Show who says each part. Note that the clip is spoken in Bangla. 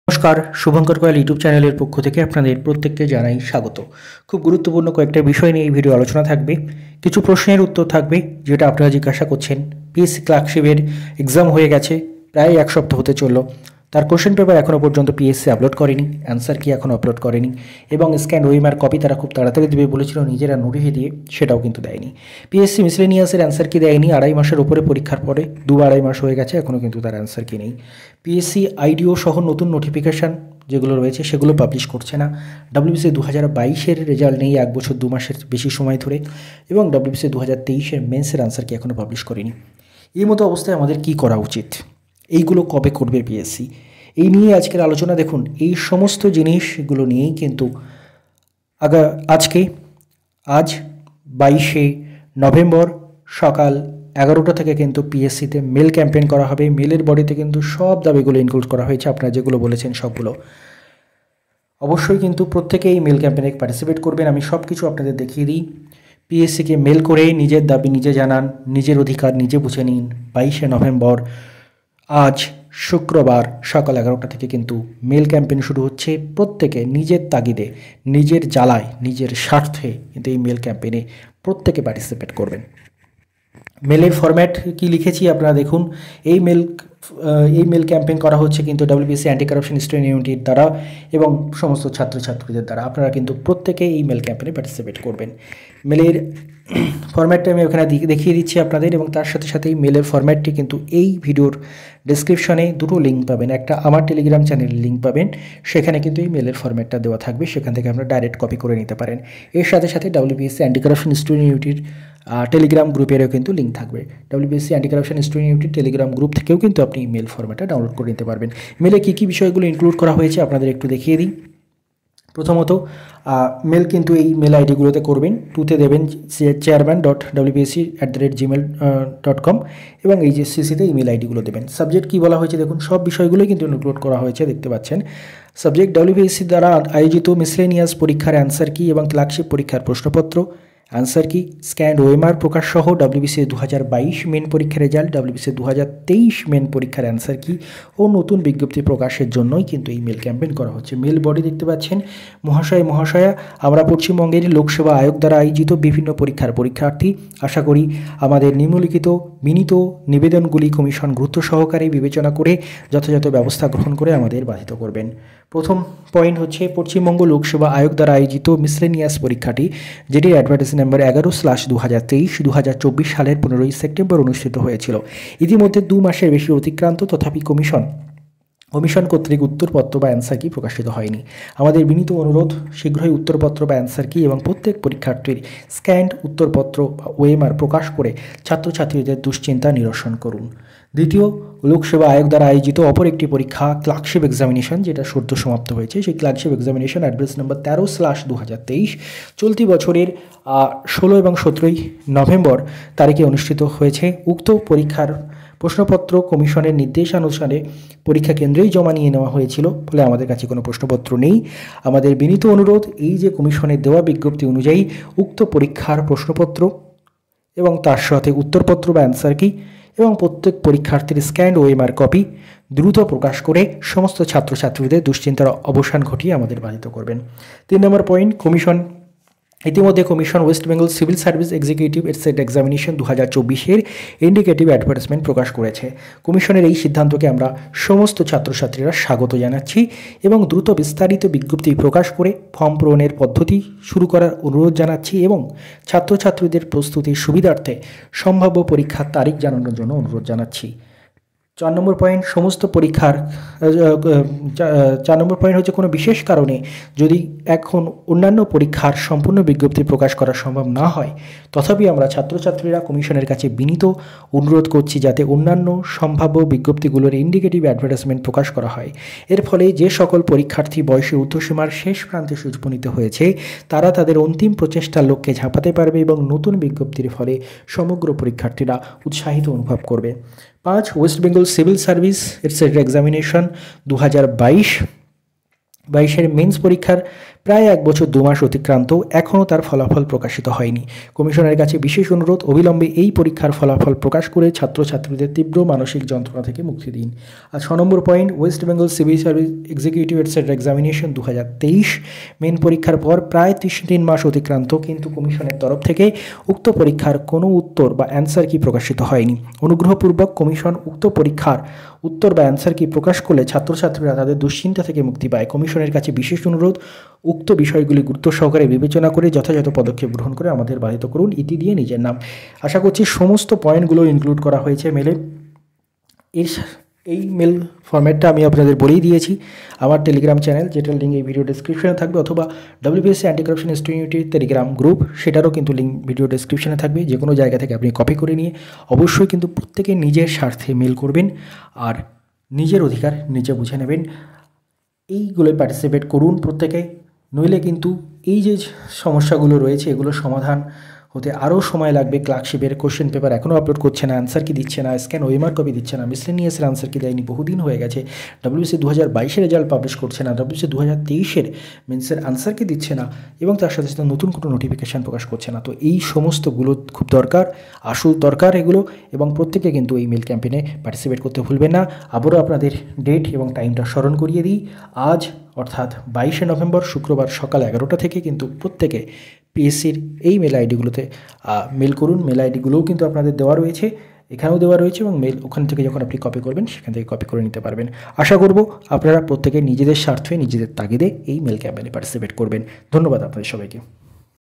Speaker 1: নমস্কার, শুভঙ্কর কয়াল ইউটিউব চ্যানেলের পক্ষ থেকে আপনাদের প্রত্যেককে জানাই স্বাগত। খুব গুরুত্বপূর্ণ কয়েকটা বিষয় নিয়ে এই ভিডিও আলোচনা থাকবে। কিছু প্রশ্নের উত্তর থাকবে যেটা আপনারা জিজ্ঞাসা করছেন। পিএসসি ক্লার্কশিপের এক্সাম হয়ে গেছে, প্রায় এক সপ্তাহ হতে চলল। তার কোশ্চেন পেপার এখনও পর্যন্ত পিএসসি আপলোড করেনি, অ্যান্সার কি এখনও আপলোড করেনি, এবং স্ক্যান ওএমআর কপি তারা খুব তাড়াতাড়ি দেবে বলেছিল নিজেরা নোটিশ দিয়ে, সেটাও কিন্তু দেয়নি। পিএসসি মিসলেনিয়াসের অ্যান্সার কি দেয়নি, আড়াই মাসের ওপরে পরীক্ষার পরে আড়াই মাস হয়ে গেছে, এখনও কিন্তু তার অ্যান্সার কি নেই। পিএসসি আইডিও সহ নতুন নোটিফিকেশান যেগুলো রয়েছে সেগুলো পাবলিশ করছে না। ডব্লিউবিসি 2022-এর রেজাল্ট নেই 1 বছর 2 মাসের বেশি সময় ধরে, এবং ডব্লিউবিসি 2023-এর মেন্সের আনসার কি এখনও পাবলিশ করেনি। এই মতো অবস্থায় আমাদের কি করা উচিত, এইগুলো কবে করবে পিএসসি, এই নিয়ে আজকের আলোচনা। দেখুন, এই সমস্ত জিনিসগুলো নিয়েই কিন্তু আজ 22শে নভেম্বর সকাল 11টা থেকে কিন্তু পিএসসিতে মেল ক্যাম্পেইন করা হবে। মেলের বডিতে কিন্তু সব দাবিগুলো ইনক্লুড করা হয়েছে, আপনারা যেগুলো বলেছেন সবগুলো। অবশ্যই কিন্তু প্রত্যেকেই এই মেল ক্যাম্পেইনে পার্টিসিপেট করবেন। আমি সব কিছু আপনাদের দেখিয়ে দিই। পিএসসিকে মেল করে নিজের দাবি নিজে জানান, নিজের অধিকার নিজে বুঝে নিন। 22শে নভেম্বর আজ শুক্রবার সকাল 11টা থেকে কিন্তু মেল ক্যাম্পেইন শুরু হচ্ছে। প্রত্যেকে নিজের তাগিদে, নিজের জ্বালায়, নিজের স্বার্থে কিন্তু এই মেল ক্যাম্পেইনে প্রত্যেকে পার্টিসিপেট করবেন। মেলের ফরম্যাট কি লিখেছি আপনারা দেখুন। এই মেল ক্যাম্পেইন করা হচ্ছে কিন্তু ডব্লিউবিসি অ্যান্টি কারাপশন স্টুডেন্ট ইউনিটির দ্বারা এবং সমস্ত ছাত্রছাত্রীদের দ্বারা। আপনারা কিন্তু প্রত্যেকে এই মেল ক্যাম্পেইনে পার্টিসিপেট করবেন। মেলের ফরম্যাটটা আমি ওখানে দেখিয়ে দিচ্ছি আপনাদের, এবং তার সাথে সাথেই মেলের ফরম্যাটটি কিন্তু এই ভিডিওর ডেসক্রিপশনে দুটো লিঙ্ক পাবেন। একটা আমার টেলিগ্রাম চ্যানেলের লিঙ্ক পাবেন, সেখানে কিন্তু এই মেলের ফরম্যাটটা দেওয়া থাকবে, সেখান থেকে আপনারা ডাইরেক্ট কপি করে নিতে পারেন। এর সাথে সাথে ডব্লিউবিসি অ্যান্টি কারাপশন স্টুডেন্ট ইউনিটির টেলিগ্রাম গ্রুপেরও কিন্তু লিঙ্ক থাকবে। ডব্লিউবিসি অ্যান্টি কারাপশন স্টুডেন্ট ইউনিটির টেলিগ্রাম গ্রুপ থেকেও কিন্তু আপনি মেল ফরম্যাটটা ডাউনলোড করে নিতে পারবেন। মেলে কী কী বিষয়গুলো ইনক্লুড করা হয়েছে আপনাদের একটু দেখিয়ে দিই। প্রথমত মেল কিন্তু এই মেল আইডিগুলোতে করবেন। টুতে দেবেন chairman.wbsc@gmail.com, এবং এই যে সিসিতে ইমেল আইডিগুলো দেবেন। সাবজেক্ট কী বলা হয়েছে দেখুন, সব বিষয়গুলোই কিন্তু ইনক্লুড করা হয়েছে, দেখতে পাচ্ছেন। সাবজেক্ট ডব্লিউবিএসসি দ্বারা আয়োজিত মিসলেনিয়াস পরীক্ষার অ্যান্সার কি এবং ক্লার্কশিপ পরীক্ষার প্রশ্নপত্র, অ্যান্সার কি, স্ক্যান্ড ওএমআর প্রকাশ সহ ডব্লিউবিসি 2022 মেন পরীক্ষার রেজাল্ট, ডব্লিউবিসি 2023 মেন পরীক্ষার অ্যান্সার কি ও নতুন বিজ্ঞপ্তি প্রকাশের জন্যই কিন্তু এই মেল ক্যাম্পেইন করা হচ্ছে। মেল বডি দেখতে পাচ্ছেন। মহাশয়া, আমরা পশ্চিমবঙ্গের লোকসেবা আয়োগ দ্বারা আয়োজিত বিভিন্ন পরীক্ষার পরীক্ষার্থী। আশা করি আমাদের নিম্নলিখিত বিনীত নিবেদনগুলি কমিশন গুরুত্ব সহকারে বিবেচনা করে যথাযথ ব্যবস্থা গ্রহণ করে আমাদের বাধিত করবেন। প্রথম পয়েন্ট হচ্ছে, পশ্চিমবঙ্গ লোকসেবা আয়োগ দ্বারা আয়োজিত মিসলেনিয়াস পরীক্ষাটি, যেটির অ্যাডভার্টাইজ নাম্বার 11/2023 2024 সালের 15ই সেপ্টেম্বর অনুষ্ঠিত হয়েছিল। ইতিমধ্যে 2 মাসের বেশি অতিক্রান্ত, তথাপি কমিশন কর্তৃক উত্তরপত্র বা অ্যান্সার কি প্রকাশিত হয়নি। আমাদের বিনীত অনুরোধ, শীঘ্রই উত্তরপত্র বা অ্যান্সার কি এবং প্রত্যেক পরীক্ষার্থীর স্ক্যান্ড উত্তরপত্র বা ওএমআর প্রকাশ করে ছাত্রছাত্রীদের দুশ্চিন্তা নিরসন করুন। দ্বিতীয়, লোকসেবা আয়োগ দ্বারা আয়োজিত অপর একটি পরীক্ষা ক্লার্কশিপ এক্সামিনেশন, যেটা সদ্য সমাপ্ত হয়েছে, সেই ক্লার্কশিপ এক্সামিনেশন অ্যাড্রেস নাম্বার 13/2023 চলতি বছরের 16 এবং 17ই নভেম্বর তারিখে অনুষ্ঠিত হয়েছে। উক্ত পরীক্ষার প্রশ্নপত্র কমিশনের নির্দেশানুসারে পরীক্ষা কেন্দ্রেই জমা নিয়ে নেওয়া হয়েছিল, ফলে আমাদের কাছে কোনো প্রশ্নপত্র নেই। আমাদের বিনীত অনুরোধ, এই যে কমিশনের দেওয়া বিজ্ঞপ্তি অনুযায়ী উক্ত পরীক্ষার প্রশ্নপত্র এবং তার সাথে উত্তরপত্র বা অ্যান্সার কি এবং প্রত্যেক পরীক্ষার্থীর স্ক্যান্ড ওএমআর কপি দ্রুত প্রকাশ করে সমস্ত ছাত্রছাত্রীদের দুশ্চিন্তার অবসান ঘটিয়ে আমাদের বাধিত করবেন। 3 নম্বর পয়েন্ট, ইতিমধ্যে commission West Bengal civil service executive set examination 2024-এর ইন্ডিকেটিভ অ্যাডভার্টাইজমেন্ট প্রকাশ করেছে। কমিশনের এই সিদ্ধান্তকে আমরা সমস্ত ছাত্রছাত্রীরা স্বাগত জানাচ্ছি এবং দ্রুত বিস্তারিত বিজ্ঞপ্তি প্রকাশ করে ফর্ম পূরণের পদ্ধতি শুরু করার অনুরোধ জানাচ্ছি এবং ছাত্রছাত্রীদের প্রস্তুতির সুবিধার্থে সম্ভাব্য পরীক্ষার তারিখ জানানোর জন্য অনুরোধ জানাচ্ছি। 4 নম্বর পয়েন্ট, সমস্ত পরীক্ষার 4 নম্বর পয়েন্ট হচ্ছে, কোনো বিশেষ কারণে যদি এখন অন্যান্য পরীক্ষার সম্পূর্ণ বিজ্ঞপ্তি প্রকাশ করা সম্ভব না হয়, তথাপি আমরা ছাত্রছাত্রীরা কমিশনের কাছে বিনীত অনুরোধ করছি যাতে অন্যান্য সম্ভাব্য বিজ্ঞপ্তিগুলোর ইন্ডিকেটিভ অ্যাডভার্টাইজমেন্ট প্রকাশ করা হয়। এর ফলে যে সকল পরীক্ষার্থী বয়সে ঊর্ধ্বসীমার শেষ প্রান্তে উপনীত হয়েছে, তারা তাদের অন্তিম প্রচেষ্টার লক্ষ্যে ঝাঁপাতে পারবে এবং নতুন বিজ্ঞপ্তির ফলে সমগ্র পরীক্ষার্থীরা উৎসাহিত অনুভব করবে। 5, West Bengal civil service examination 2022-এর মেন্স পরীক্ষার প্রায় 1 বছর 2 মাস অতিক্রান্ত, এখনও তার ফলাফল প্রকাশিত হয়নি। কমিশনের কাছে বিশেষ অনুরোধ, অবিলম্বে এই পরীক্ষার ফলাফল প্রকাশ করে ছাত্রছাত্রীদের তীব্র মানসিক যন্ত্রণা থেকে মুক্তি দিন। আর 6 number point, West Bengal civil service executive etcetera examination 2023 main পরীক্ষার পর প্রায় 3 মাস অতিক্রান্ত, কিন্তু কমিশনের তরফ থেকে উক্ত পরীক্ষার কোনো উত্তর বা অ্যান্সার কি প্রকাশিত হয়নি। অনুগ্রহপূর্বক কমিশন উক্ত পরীক্ষার উত্তর বা অ্যান্সার কি প্রকাশ করলে ছাত্রছাত্রীরা তাদের দুশ্চিন্তা থেকে মুক্তি পায়। কমিশনের কাছে বিশেষ অনুরোধ, উক্ত বিষয়গুলি গুরুত্ব সহকারে বিবেচনা করে যথাযথ পদক্ষেপ গ্রহণ করে আমাদের বাধিত করুন। ইতি দিয়ে নিজের নাম। আশা করছি সমস্ত পয়েন্টগুলো ইনক্লুড করা হয়েছে মেলে। এই মেল ফরম্যাটটা আমি আপনাদের বলেই দিয়েছি। আমার টেলিগ্রাম চ্যানেল, যেটার লিঙ্ক এই ভিডিও ডেসক্রিপশনে থাকবে, অথবা WPSC অ্যান্টি কারাপশন ইনস্টিটিউটের টেলিগ্রাম গ্রুপ, সেটারও কিন্তু লিঙ্ক ভিডিও ডেসক্রিপশনে থাকবে। যে কোনো জায়গা থেকে আপনি কপি করে নিয়ে অবশ্যই কিন্তু প্রত্যেকে নিজের স্বার্থে মেল করবেন আর নিজের অধিকার নিজে বুঝে নেবেন। এইগুলোয় পার্টিসিপেট করুন প্রত্যেকে, নইলে কিন্তু এই যে সমস্যাগুলো রয়েছে এগুলো সমাধান হতে আরও সময় লাগবে। ক্লার্কশিপের কোশ্চেন পেপার এখনও আপলোড করছে না, অ্যান্সার কি দিচ্ছে না, স্ক্যান ওএমআর কপি দিচ্ছে না, মিসলেনিয়াসের আনসার কি দেয়নি, বহুদিন হয়ে গেছে। WBC 2022-এর রেজাল্ট পাবলিশ করছে না, WBC 2023-এর মেন্সের আনসার কি দিচ্ছে না, এবং তার সাথে সাথে নতুন কোনো নোটিফিকেশান প্রকাশ করছে না। তো এই সমস্তগুলো খুব দরকার, আসল দরকার এগুলো, এবং প্রত্যেকে কিন্তু এই মেল ক্যাম্পেইনে পার্টিসিপেট করতে ভুলবেন না। আবারও আপনাদের ডেট এবং টাইমটা স্মরণ করিয়ে দিই। আজ অর্থাৎ 22শে নভেম্বর শুক্রবার সকাল 11টা থেকে কিন্তু প্রত্যেকে পিএসসির এই মেল আইডিগুলোতে মেল করুন। মেল আইডিগুলোও কিন্তু আপনাদের দেওয়া রয়েছে, এখানেও দেওয়া রয়েছে, এবং মেল ওখান থেকে যখন আপনি কপি করবেন সেখান থেকে কপি করে নিতে পারবেন। আশা করব আপনারা প্রত্যেকে নিজেদের স্বার্থে নিজেদের তাগিদে এই মেল ক্যাম্পেইনে পার্টিসিপেট করবেন। ধন্যবাদ আপনাদের সবাইকে।